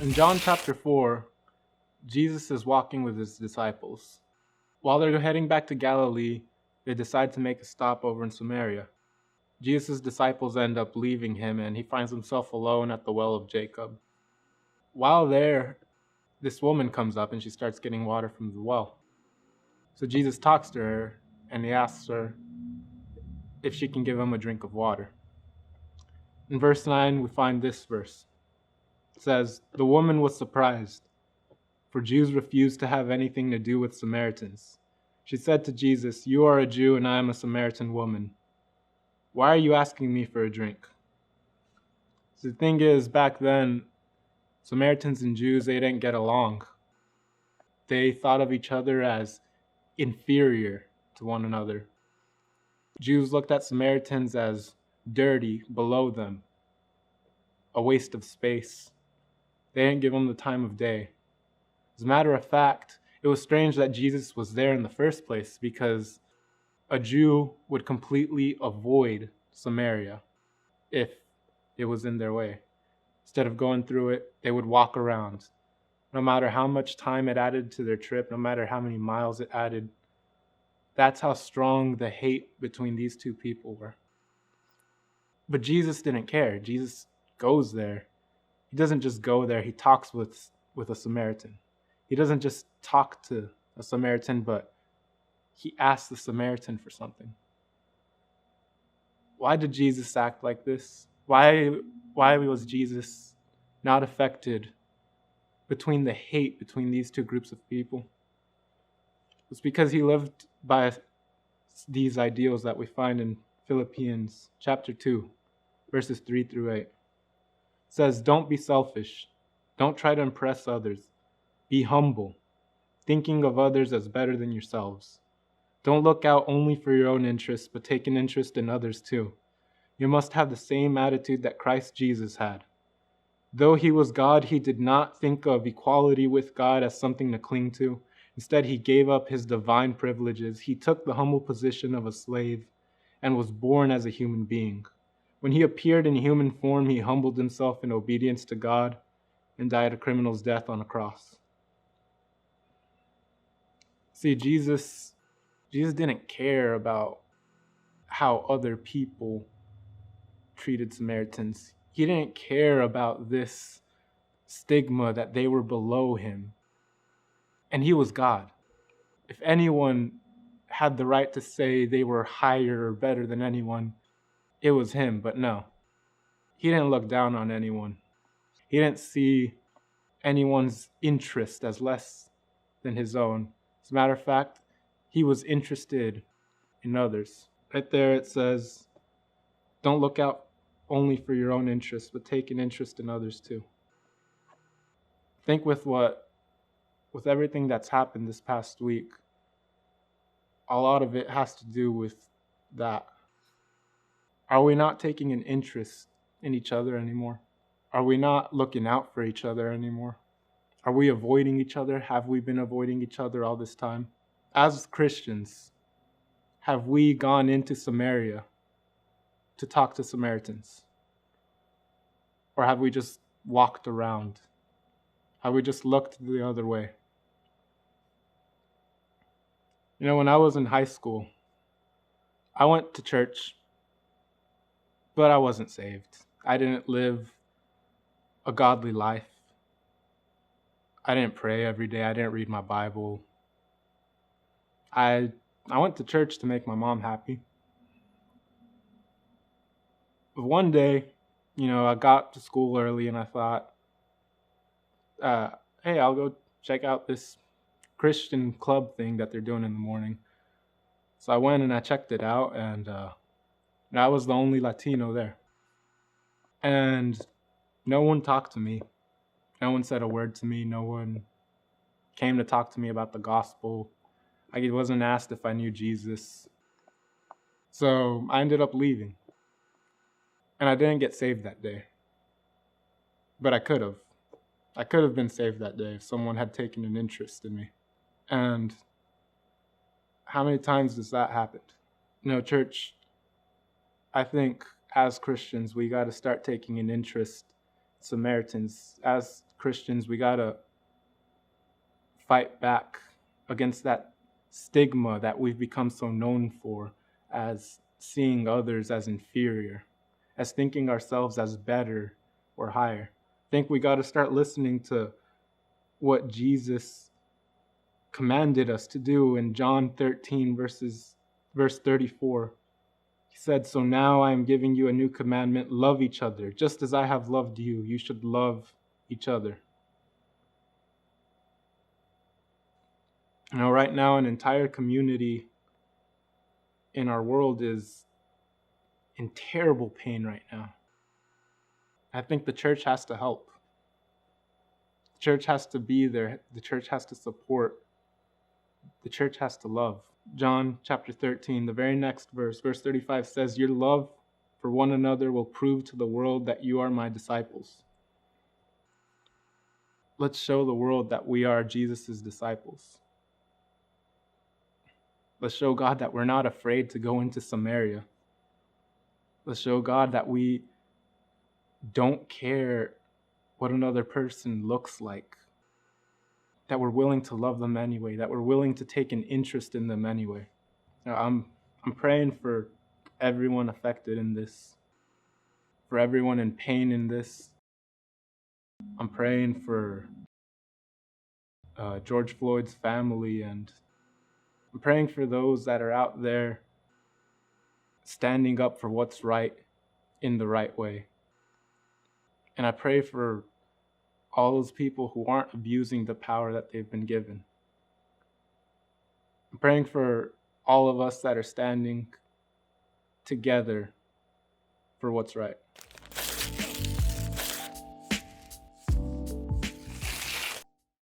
In John chapter 4, Jesus is walking with his disciples. While they're heading back to Galilee, they decide to make a stop over in Samaria. Jesus' disciples end up leaving him, and he finds himself alone at the well of Jacob. While there, this woman comes up and she starts getting water from the well. So Jesus talks to her and he asks her if she can give him a drink of water. In verse 9, we find this verse. It says, "The woman was surprised, for Jews refused to have anything to do with Samaritans. She said to Jesus, 'You are a Jew and I am a Samaritan woman. Why are you asking me for a drink?'" So the thing is, back then, Samaritans and Jews, they didn't get along. They thought of each other as inferior to one another. Jews looked at Samaritans as dirty, below them, a waste of space. They didn't give them the time of day. As a matter of fact, it was strange that Jesus was there in the first place because a Jew would completely avoid Samaria if it was in their way. Instead of going through it, they would walk around. No matter how much time it added to their trip, no matter how many miles it added, that's how strong the hate between these two people were. But Jesus didn't care. Jesus goes there. He doesn't just go there, he talks with a Samaritan. He doesn't just talk to a Samaritan, but he asks the Samaritan for something. Why did Jesus act like this? Why was Jesus not affected between the hate between these two groups of people? It's because he lived by these ideals that we find in Philippians chapter 2, verses 3 through 8. It says, "Don't be selfish. Don't try to impress others. Be humble, thinking of others as better than yourselves. Don't look out only for your own interests, but take an interest in others too. You must have the same attitude that Christ Jesus had. Though he was God, he did not think of equality with God as something to cling to. Instead, he gave up his divine privileges. He took the humble position of a slave and was born as a human being. When he appeared in human form, he humbled himself in obedience to God and died a criminal's death on a cross." See, Jesus didn't care about how other people treated Samaritans. He didn't care about this stigma that they were below him. And he was God. If anyone had the right to say they were higher or better than anyone, it was him. But no, he didn't look down on anyone. He didn't see anyone's interest as less than his own. As a matter of fact, he was interested in others. Right there it says, don't look out only for your own interests, but take an interest in others too. Think with everything that's happened this past week, a lot of it has to do with that. Are we not taking an interest in each other anymore? Are we not looking out for each other anymore? Are we avoiding each other? Have we been avoiding each other all this time? As Christians, have we gone into Samaria to talk to Samaritans? Or have we just walked around? Have we just looked the other way? You know, when I was in high school, I went to church, but I wasn't saved. I didn't live a godly life. I didn't pray every day. I didn't read my Bible. I went to church to make my mom happy. But one day, I got to school early and I thought, hey, I'll go check out this Christian club thing that they're doing in the morning. So I went and I checked it out, and I was the only Latino there. And no one talked to me. No one said a word to me. No one came to talk to me about the gospel. I wasn't asked if I knew Jesus. So I ended up leaving. And I didn't get saved that day. But I could have. I could have been saved that day if someone had taken an interest in me. And how many times has that happened? Church, I think as Christians, we got to start taking an interest in Samaritans. As Christians, we gotta fight back against that stigma that we've become so known for, as seeing others as inferior, as thinking ourselves as better or higher. I think we gotta start listening to what Jesus commanded us to do in John 13, verse 34. He said, "So now I am giving you a new commandment, love each other. Just as I have loved you, you should love each other." Right now, an entire community in our world is in terrible pain right now. I think the church has to help. The church has to be there. The church has to support. The church has to love. John chapter 13, the very next verse, verse 35 says, "Your love for one another will prove to the world that you are my disciples." Let's show the world that we are Jesus' disciples. Let's show God that we're not afraid to go into Samaria. Let's show God that we don't care what another person looks like, that we're willing to love them anyway, that we're willing to take an interest in them anyway. I'm praying for everyone affected in this, for everyone in pain in this. I'm praying for George Floyd's family, and I'm praying for those that are out there standing up for what's right in the right way. And I pray for all those people who aren't abusing the power that they've been given. I'm praying for all of us that are standing together for what's right.